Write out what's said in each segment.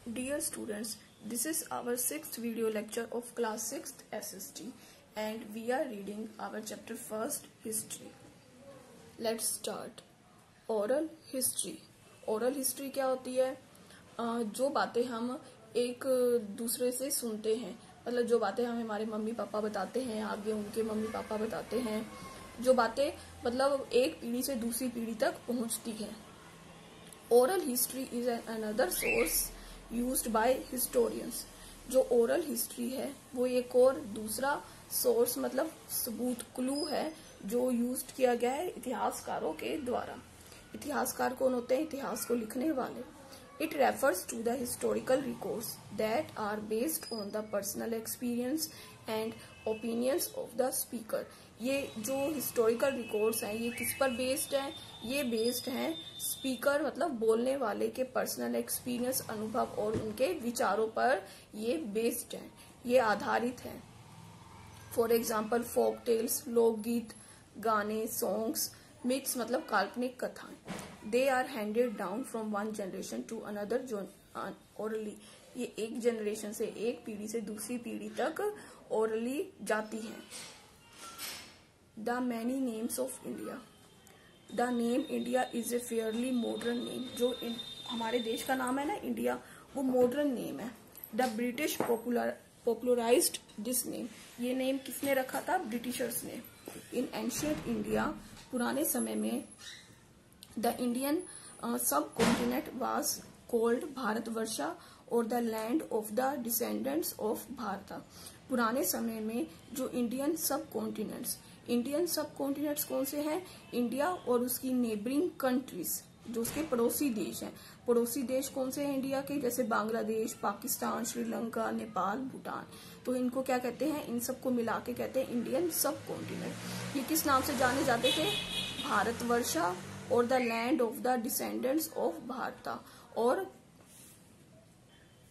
Dear students, this is our 6th video lecture of class 6th SST and we are reading our chapter 1st history. Let's start. Oral history. Oral history क्या होती है? जो बातें हम एक दूसरे से सुनते हैं, मतलब जो बातें हमें हमारे मम्मी पापा बताते हैं, आगे उनके मम्मी पापा बताते हैं, जो बातें मतलब एक पीढ़ी से दूसरी पीढ़ी तक पहुंचती है. Oral history is another source used by historians. जो ओरल हिस्ट्री है वो एक और दूसरा सोर्स मतलब सबूत क्लू है जो यूज्ड किया गया है इतिहासकारों के द्वारा. इतिहासकार कौन होते हैं? इतिहास को लिखने वाले. It refers to the historical records that are based on the personal experience and opinions of the speaker. ये जो historical records हैं ये किस पर based हैं? ये based हैं speaker मतलब बोलने वाले के personal experience, अनुभव और उनके विचारों पर ये based हैं, ये आधारित हैं. For example, folk tales, लोकगीत, गाने, songs, myths मतलब काल्पनिक कथाएं. They are handed down from one generation to another orally. ये एक जनरेशन से एक पीढ़ी से दूसरी पीढ़ी तक orally जाती हैं. The many names of India. The name India is a fairly modern name. जो हमारे देश का नाम है ना इंडिया, वो modern name है. The British popularized this name. ये नेम किसने रखा था? ब्रिटिशर्स ने. In ancient India, पुराने समय में The Indian subcontinent was called भारतवर्षा और the land of the descendants of Bharat. पुराने समय में जो इंडियन सबकॉन्टिनेंट्स कौन से हैं? इंडिया और उसकी नेबरिंग कंट्रीज, जो उसके पड़ोसी देश हैं. पड़ोसी देश कौन से हैं इंडिया के? जैसे बांग्लादेश, पाकिस्तान, श्रीलंका, नेपाल, भूटान. तो इनको क्या कहते हैं? इन सबको मिला के कहते हैं इंडियन सबकॉन्टिनेंट. ये किस नाम से जाने जाते थे? भारतवर्षा और the land of the descendants of Bharat, और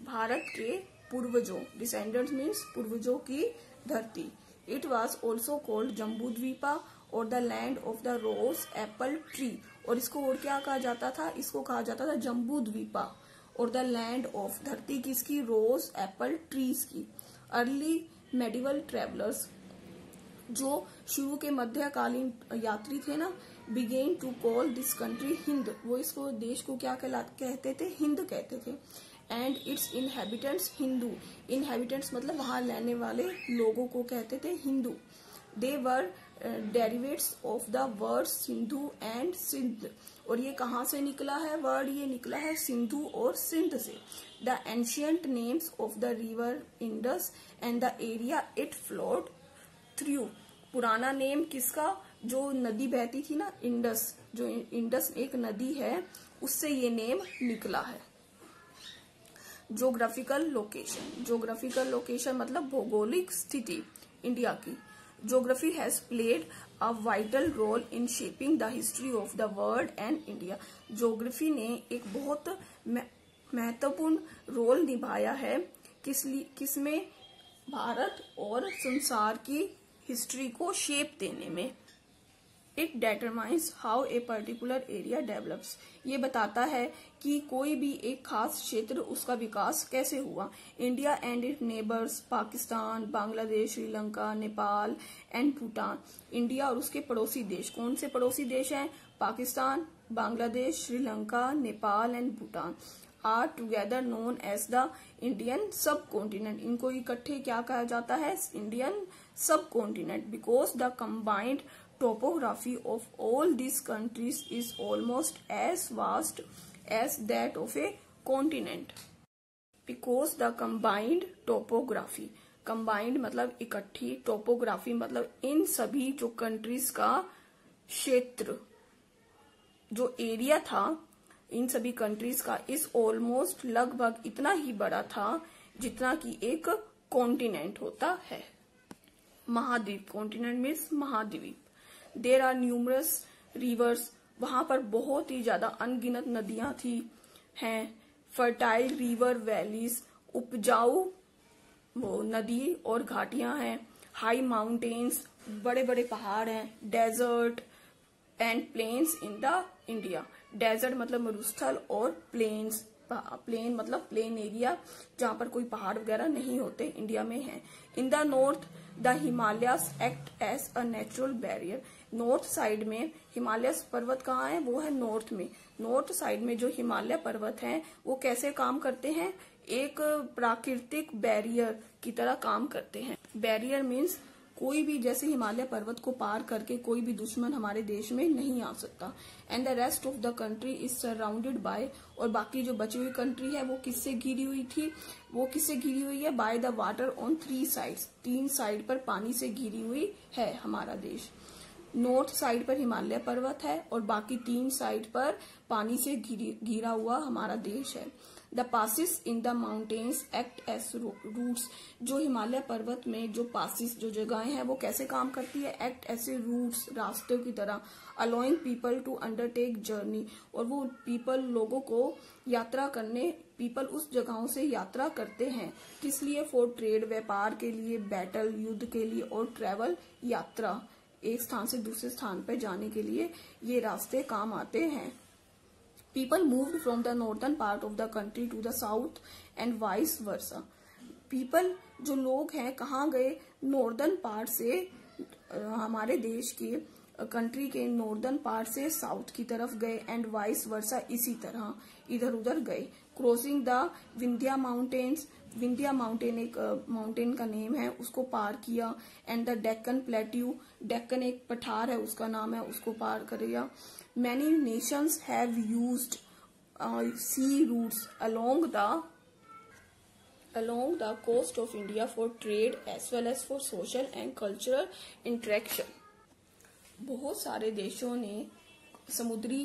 भारत के पूर्वजों, डिसेंडेंट्स मीन्स पूर्वजों की धरती. It was also called Jambu Dvipa और the land of the rose apple tree. और इसको और क्या कहा जाता था? इसको कहा जाता था जम्बू द्वीपा और द लैंड ऑफ, धरती किसकी? रोज एप्पल ट्रीज की. अर्ली मेडिवल ट्रेवलर्स, जो शुरू के मध्यकालीन यात्री थे ना, began to call this country Hind. वो इसको देश को क्या कहते थे? हिंद कहते थे. And its inhabitants Hindu. Inhabitants मतलब वहां रहने वाले लोगों को कहते थे Hindu. They were derivatives of the word Sindhu and Sindh. और ये कहाँ से निकला है वर्ड? ये निकला है सिंधु और सिंध से. The ancient names of the river Indus and the area it flowed through. पुराना नेम किसका? जो नदी बहती थी ना, इंडस, जो इंडस एक नदी है, उससे ये नेम निकला है. Geographical location. ज्योग्राफिकल लोकेशन मतलब भौगोलिक स्थिति इंडिया की. Geography has played a vital role in shaping the history of the world and India. Geography ने एक बहुत महत्वपूर्ण रोल निभाया है किसमें? भारत और संसार की हिस्ट्री को शेप देने में. It determines how a particular area develops. ये बताता है कि कोई भी एक खास क्षेत्र, उसका विकास कैसे हुआ. India and it neighbours, Pakistan, Bangladesh, Sri Lanka, Nepal and Bhutan. India और उसके पड़ोसी देश. कौन से पड़ोसी देश हैं? Pakistan, Bangladesh, Sri Lanka, Nepal and Bhutan are together known as the Indian subcontinent. इनको इकट्ठे क्या कहा जाता है? Indian subcontinent. Because the combined topography of all these countries is almost as vast as that of a continent. Because the combined topography, combined मतलब इकट्ठी, topography मतलब इन सभी जो कंट्रीज का क्षेत्र, जो एरिया था इन सभी कंट्रीज का, इस ऑलमोस्ट लगभग इतना ही बड़ा था जितना कि एक कॉन्टिनेंट होता है. महाद्वीप. कॉन्टिनेंट मीन्स महाद्वीप. There are numerous rivers. वहां पर बहुत ही ज्यादा अनगिनत नदियां थी हैं. Fertile river valleys. उपजाऊ वो नदी और घाटियां हैं. High mountains. बड़े बड़े पहाड़ हैं. Desert and plains in the India. Desert मतलब मरुस्थल और प्लेन्स प्लेन मतलब प्लेन एरिया जहाँ पर कोई पहाड़ वगैरह नहीं होते इंडिया में है। In the north the Himalayas act as a natural barrier. North side में हिमालयस पर्वत कहाँ है, वो है नॉर्थ में। नॉर्थ साइड में जो हिमालय पर्वत हैं वो कैसे काम करते हैं, एक प्राकृतिक बैरियर की तरह काम करते हैं। बैरियर मीन्स कोई भी, जैसे हिमालय पर्वत को पार करके कोई भी दुश्मन हमारे देश में नहीं आ सकता। And the rest of the country is surrounded by, और बाकी जो बची हुई कंट्री है वो किससे घिरी हुई थी, वो किससे घिरी हुई है, by the water on 3 sides. 3 side पर पानी से घिरी हुई है हमारा देश। नॉर्थ साइड पर हिमालय पर्वत है और बाकी 3 साइड पर पानी से घिरा हुआ हमारा देश है। The passes in the mountains act as routes. जो हिमालय पर्वत में जो पासिस, जो जगहें हैं वो कैसे काम करती है, एक्ट एज ए रूट्स, रास्तों की तरह। Allowing people to undertake journey, और वो पीपल, लोगों को यात्रा करने, पीपल उस जगहों से यात्रा करते हैं किस लिए, फॉर ट्रेड, व्यापार के लिए, बैटल, युद्ध के लिए, और ट्रेवल, यात्रा, एक स्थान से दूसरे स्थान पर जाने के लिए ये रास्ते काम आते हैं। People moved from the northern part of the country to the south and vice versa. People, जो लोग हैं, कहाँ गए, नॉर्दर्न पार्ट से, हमारे देश के कंट्री के नॉर्दर्न पार्ट से साउथ की तरफ गए, एंड वाइस वर्सा, इसी तरह इधर उधर गए। Crossing the Vindhya mountains, Vindhya mountain एक माउंटेन का नेम है, उसको पार किया। And the Deccan plateau, Deccan एक पठार है उसका नाम है, उसको पार किया। Many nations have used sea routes along the coast of India for trade as well as for social and cultural interaction. बहुत सारे देशों ने समुद्री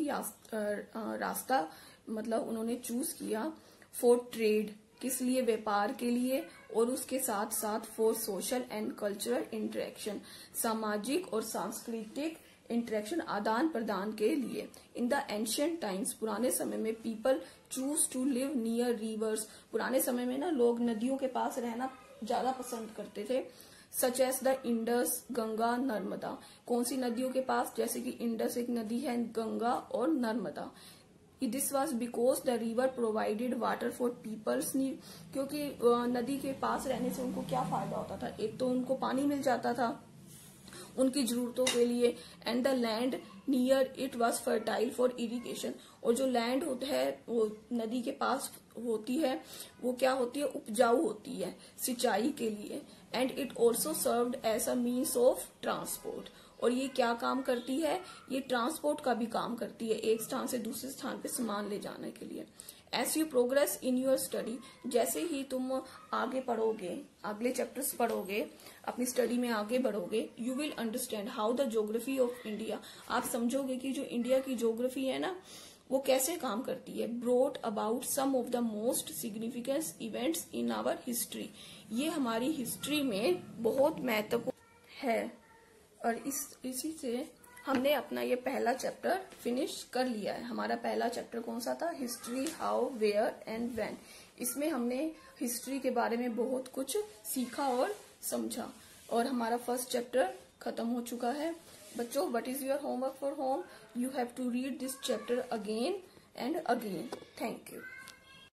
रास्ता मतलब उन्होंने चूज किया फॉर ट्रेड, किस लिए, व्यापार के लिए, और उसके साथ साथ for social and cultural interaction, सामाजिक और सांस्कृतिक इंटरेक्शन, आदान प्रदान के लिए। इन द एंशियंट टाइम्स, पुराने समय में, people choose to live near rivers. पुराने समय में ना लोग नदियों के पास रहना ज्यादा पसंद करते थे। Such as the Indus, Ganga, Narmada. कौन सी नदियों के पास, जैसे कि इंडस एक नदी है, गंगा और Narmada. This was because the river provided water for peoples need, क्योंकि नदी के पास रहने से उनको क्या फायदा होता था, एक तो उनको पानी मिल जाता था उनकी जरूरतों के लिए, and the land near it was fertile for irrigation, और जो लैंड होता है वो नदी के पास होती है वो क्या होती है, उपजाऊ होती है सिंचाई के लिए। And it also served as a means of transport, और ये क्या काम करती है, ये ट्रांसपोर्ट का भी काम करती है, एक स्थान से दूसरे स्थान पे सामान ले जाने के लिए। As you progress in your study, जैसे ही तुम आगे पढ़ोगे, अगले चैप्टर्स पढ़ोगे, अपनी स्टडी में आगे बढ़ोगे, you will understand how the geography of India, आप समझोगे कि जो इंडिया की ज्योग्राफी है ना वो कैसे काम करती है। Brought about some of the most significant events in our history, ये हमारी हिस्ट्री में बहुत महत्वपूर्ण है। और इसी से हमने अपना ये पहला चैप्टर फिनिश कर लिया है। हमारा पहला चैप्टर कौन सा था, history, how, where and when. इसमें हमने हिस्ट्री के बारे में बहुत कुछ सीखा और समझा, और हमारा फर्स्ट चैप्टर खत्म हो चुका है। बच्चों, what is your homework for home, you have to read this chapter again and again. Thank you.